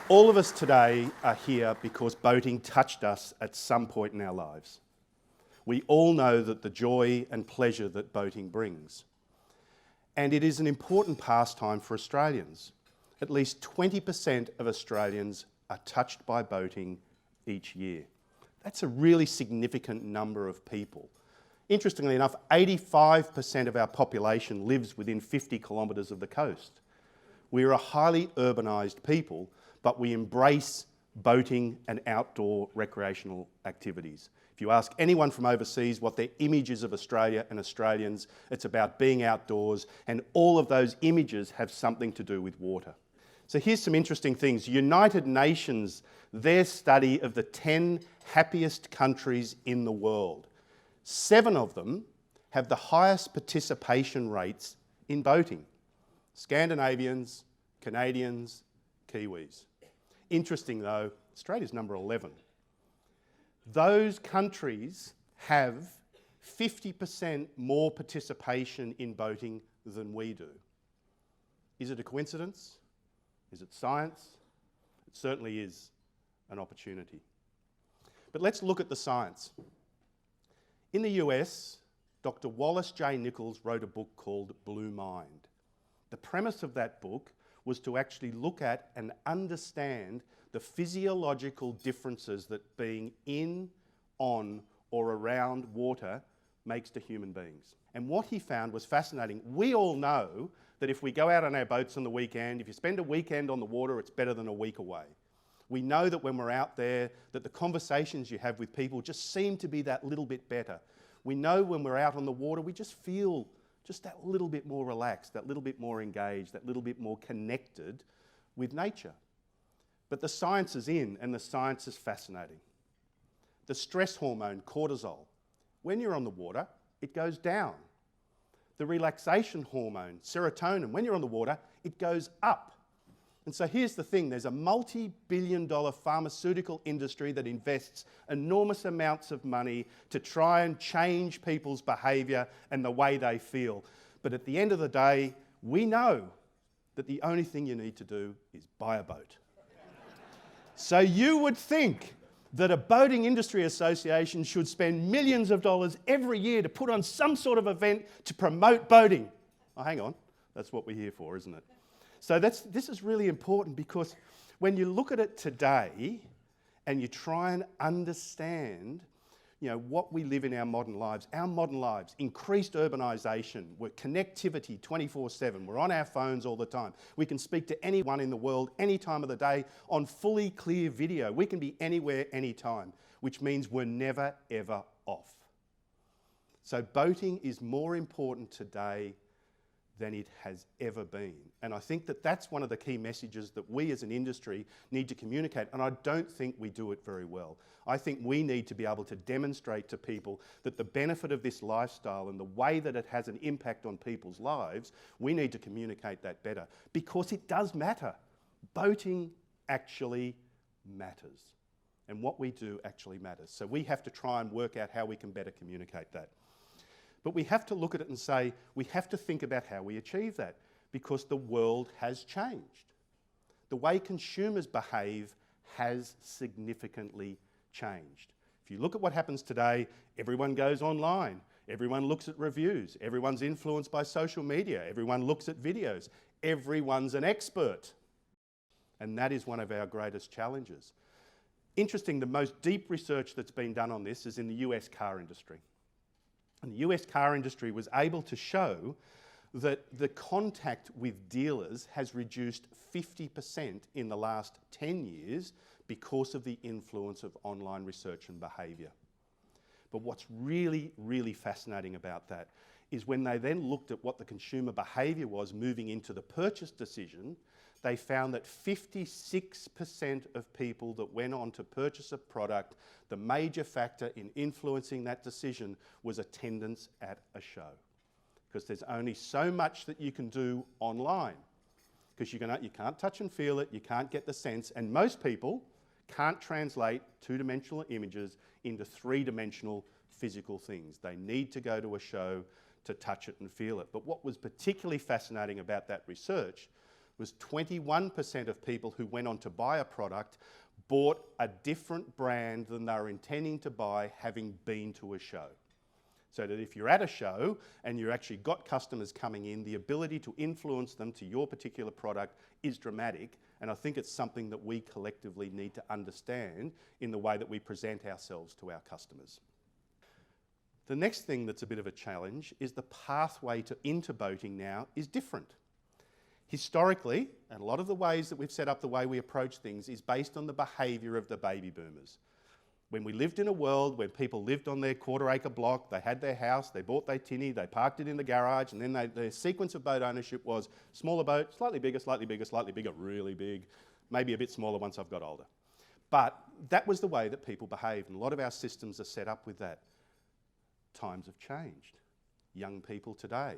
All of us today are here because boating touched us at some point in our lives. We all know that the joy and pleasure that boating brings. And it is an important pastime for Australians. At least 20% of Australians are touched by boating each year. That's a really significant number of people. Interestingly enough, 85% of our population lives within 50 kilometres of the coast. We're a highly urbanised people, but we embrace boating and outdoor recreational activities. If you ask anyone from overseas what their image is of Australia and Australians, it's about being outdoors, and all of those images have something to do with water. So here's some interesting things. United Nations, their study of the 10 happiest countries in the world, 7 of them have the highest participation rates in boating. Scandinavians, Canadians, Kiwis. Interesting though, Australia's number 11. Those countries have 50% more participation in boating than we do. Is it a coincidence? Is it science? It certainly is an opportunity. But let's look at the science. In the US, Dr. Wallace J. Nichols wrote a book called Blue Mind. The premise of that book was to actually look at and understand the physiological differences that being in, on, or around water makes to human beings. And what he found was fascinating. We all know that if we go out on our boats on the weekend, if you spend a weekend on the water, it's better than a week away. We know that when we're out there, that the conversations you have with people just seem to be that little bit better. We know when we're out on the water, we just feel just that little bit more relaxed, that little bit more engaged, that little bit more connected with nature. But the science is in, and the science is fascinating. The stress hormone, cortisol, when you're on the water, it goes down. The relaxation hormone, serotonin, when you're on the water, it goes up. And so here's the thing, there's a multi-billion-dollar pharmaceutical industry that invests enormous amounts of money to try and change people's behaviour and the way they feel. But at the end of the day, we know that the only thing you need to do is buy a boat. So you would think that a boating industry association should spend millions of dollars every year to put on some sort of event to promote boating. Oh, hang on, that's what we're here for, isn't it? So this is really important, because when you look at it today and you try and understand, what we live in our modern lives, increased urbanisation, we're connectivity 24/7, we're on our phones all the time. We can speak to anyone in the world any time of the day on fully clear video. We can be anywhere, anytime, which means we're never, ever off. So boating is more important today than it has ever been. And I think that that's one of the key messages that we as an industry need to communicate, and I don't think we do it very well. I think we need to be able to demonstrate to people that the benefit of this lifestyle and the way that it has an impact on people's lives, we need to communicate that better, because it does matter. Boating actually matters, and what we do actually matters. So we have to try and work out how we can better communicate that. But we have to look at it and say, we have to think about how we achieve that, because the world has changed. The way consumers behave has significantly changed. If you look at what happens today, everyone goes online, everyone looks at reviews, everyone's influenced by social media, everyone looks at videos, everyone's an expert. And that is one of our greatest challenges. Interesting, the most deep research that's been done on this is in the US car industry. And the US car industry was able to show that the contact with dealers has reduced 50% in the last 10 years because of the influence of online research and behaviour. But what's really, really fascinating about that is when they then looked at what the consumer behaviour was moving into the purchase decision, they found that 56% of people that went on to purchase a product, the major factor in influencing that decision was attendance at a show. Because there's only so much that you can do online. Because you can't touch and feel it, you can't get the sense, and most people can't translate two-dimensional images into three-dimensional physical things. They need to go to a show to touch it and feel it. But what was particularly fascinating about that research was 21% of people who went on to buy a product bought a different brand than they were intending to buy having been to a show. So that if you're at a show and you've actually got customers coming in, the ability to influence them to your particular product is dramatic, and I think it's something that we collectively need to understand in the way that we present ourselves to our customers. The next thing that's a bit of a challenge is the pathway into boating now is different. Historically, and a lot of the ways that we've set up the way we approach things is based on the behaviour of the baby boomers. When we lived in a world where people lived on their quarter-acre block, they had their house, they bought their tinny, they parked it in the garage, and then the sequence of boat ownership was smaller boat, slightly bigger, really big, maybe a bit smaller once I've got older. But that was the way that people behaved, and a lot of our systems are set up with that. Times have changed. Young people today.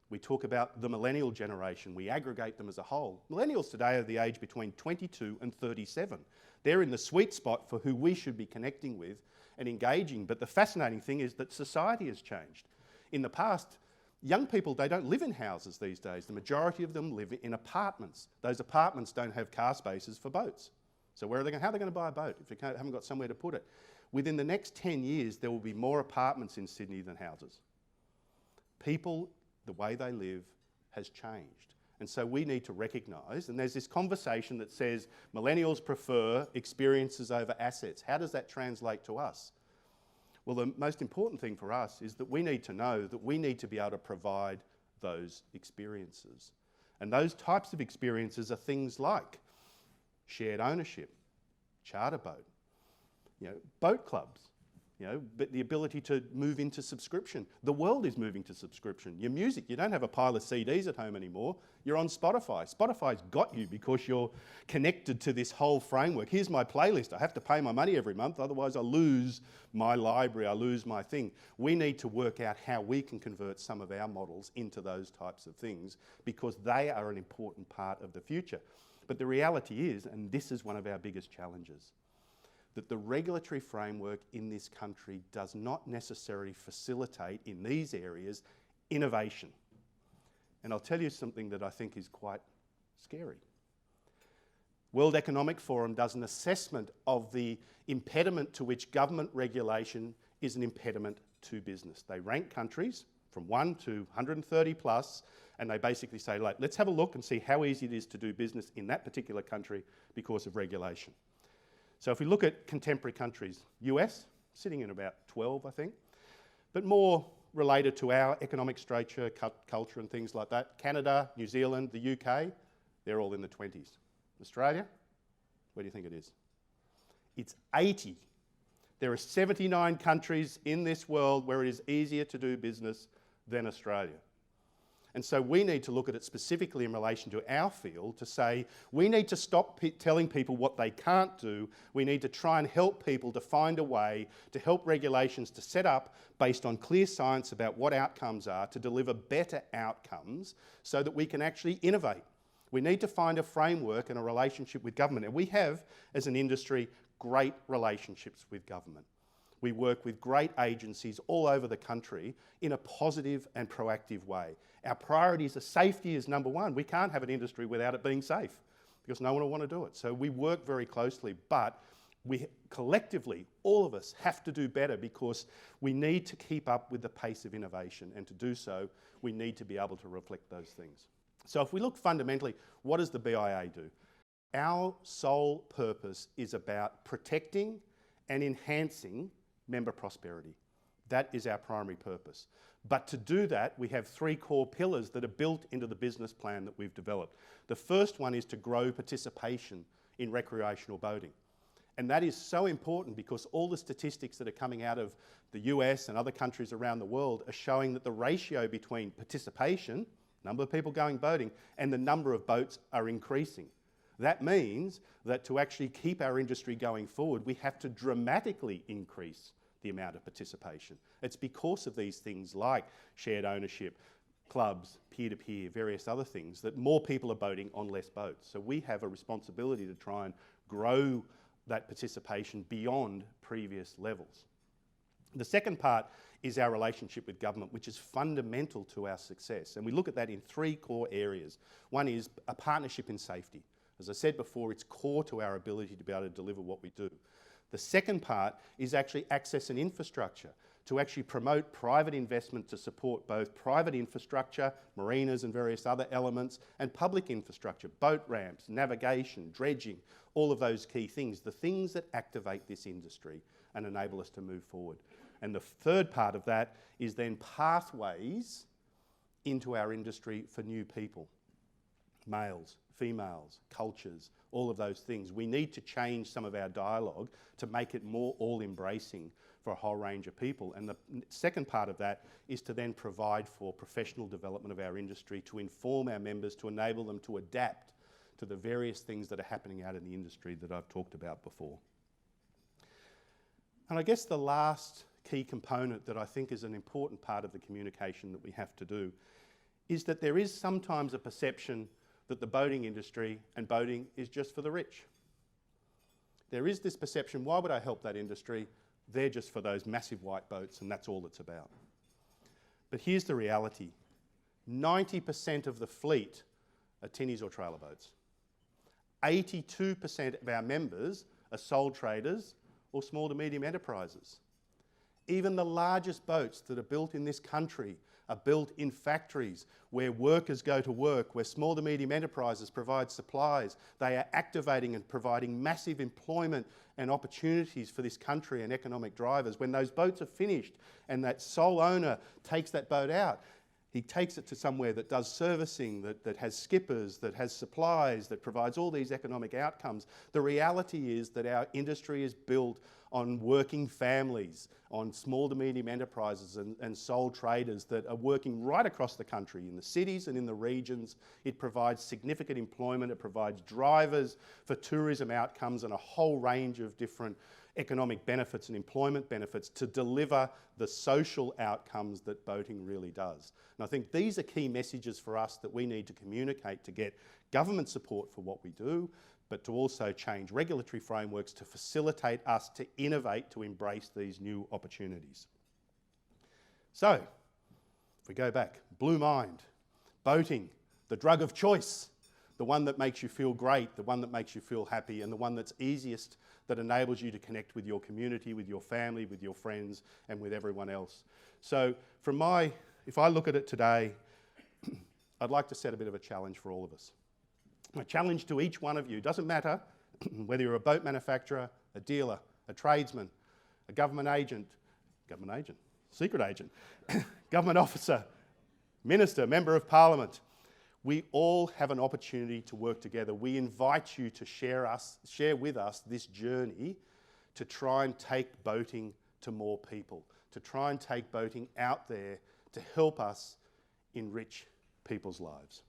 We talk about the millennial generation. We aggregate them as a whole. Millennials today are the age between 22 and 37. They're in the sweet spot for who we should be connecting with and engaging. But the fascinating thing is that society has changed. In the past, young people, they don't live in houses these days. The majority of them live in apartments. Those apartments don't have car spaces for boats. So how are they going to buy a boat if they haven't got somewhere to put it? Within the next 10 years, there will be more apartments in Sydney than houses. People, the way they live, has changed. And so we need to recognise, and there's this conversation that says millennials prefer experiences over assets. How does that translate to us? Well, the most important thing for us is that we need to know that we need to be able to provide those experiences. And those types of experiences are things like shared ownership, charter boat, boat clubs, but the ability to move into subscription. The world is moving to subscription. Your music, you don't have a pile of CDs at home anymore. You're on Spotify. Spotify's got you because you're connected to this whole framework. Here's my playlist. I have to pay my money every month, otherwise I lose my library, I lose my thing. We need to work out how we can convert some of our models into those types of things because they are an important part of the future. But the reality is, and this is one of our biggest challenges, that the regulatory framework in this country does not necessarily facilitate, in these areas, innovation. And I'll tell you something that I think is quite scary. World Economic Forum does an assessment of the impediment to which government regulation is an impediment to business. They rank countries from 1 to 130 plus, and they basically say, let's have a look and see how easy it is to do business in that particular country because of regulation. So if we look at contemporary countries, US, sitting in about 12, I think, but more related to our economic structure, culture and things like that. Canada, New Zealand, the UK, they're all in the 20s. Australia, where do you think it is? It's 80. There are 79 countries in this world where it is easier to do business than Australia. And so we need to look at it specifically in relation to our field to say we need to stop telling people what they can't do. We need to try and help people to find a way to help regulations to set up based on clear science about what outcomes are to deliver better outcomes so that we can actually innovate. We need to find a framework and a relationship with government. And we have, as an industry, great relationships with government. We work with great agencies all over the country in a positive and proactive way. Our priorities are safety is number one. We can't have an industry without it being safe because no one will want to do it. So we work very closely, but we collectively, all of us, have to do better because we need to keep up with the pace of innovation, and to do so, we need to be able to reflect those things. So if we look fundamentally, what does the BIA do? Our sole purpose is about protecting and enhancing member prosperity. That is our primary purpose. But to do that, we have three core pillars that are built into the business plan that we've developed. The first one is to grow participation in recreational boating. And that is so important because all the statistics that are coming out of the US and other countries around the world are showing that the ratio between participation, number of people going boating, and the number of boats are increasing. That means that to actually keep our industry going forward, we have to dramatically increase the amount of participation. It's because of these things like shared ownership, clubs, peer-to-peer, various other things, that more people are boating on less boats. So we have a responsibility to try and grow that participation beyond previous levels. The second part is our relationship with government, which is fundamental to our success. And we look at that in three core areas. One is a partnership in safety. As I said before, it's core to our ability to be able to deliver what we do. The second part is actually access and infrastructure, to actually promote private investment to support both private infrastructure, marinas and various other elements, and public infrastructure, boat ramps, navigation, dredging, all of those key things, the things that activate this industry and enable us to move forward. And the third part of that is then pathways into our industry for new people, males, females, cultures, all of those things. We need to change some of our dialogue to make it more all-embracing for a whole range of people. And the second part of that is to then provide for professional development of our industry, to inform our members, to enable them to adapt to the various things that are happening out in the industry that I've talked about before. And I guess the last key component that I think is an important part of the communication that we have to do is that there is sometimes a perception that the boating industry and boating is just for the rich. There is this perception, why would I help that industry? They're just for those massive white boats and that's all it's about. But here's the reality. 90% of the fleet are tinnies or trailer boats. 82% of our members are sole traders or small to medium enterprises. Even the largest boats that are built in this country are built in factories where workers go to work, where small to medium enterprises provide supplies. They are activating and providing massive employment and opportunities for this country and economic drivers. When those boats are finished and that sole owner takes that boat out, he takes it to somewhere that does servicing, that has skippers, that has supplies, that provides all these economic outcomes. The reality is that our industry is built on working families, on small to medium enterprises and sole traders that are working right across the country, in the cities and in the regions. It provides significant employment, it provides drivers for tourism outcomes and a whole range of different economic benefits and employment benefits to deliver the social outcomes that boating really does. And I think these are key messages for us that we need to communicate to get government support for what we do, but to also change regulatory frameworks to facilitate us to innovate, to embrace these new opportunities. So, if we go back, Blue Mind, boating, the drug of choice, the one that makes you feel great, the one that makes you feel happy, and the one that's easiest, that enables you to connect with your community, with your family, with your friends, and with everyone else. So if I look at it today, I'd like to set a bit of a challenge for all of us. A challenge to each one of you, doesn't matter whether you're a boat manufacturer, a dealer, a tradesman, a government agent, secret agent, government officer, minister, member of parliament. We all have an opportunity to work together. We invite you to share with us this journey to try and take boating to more people, to try and take boating out there to help us enrich people's lives.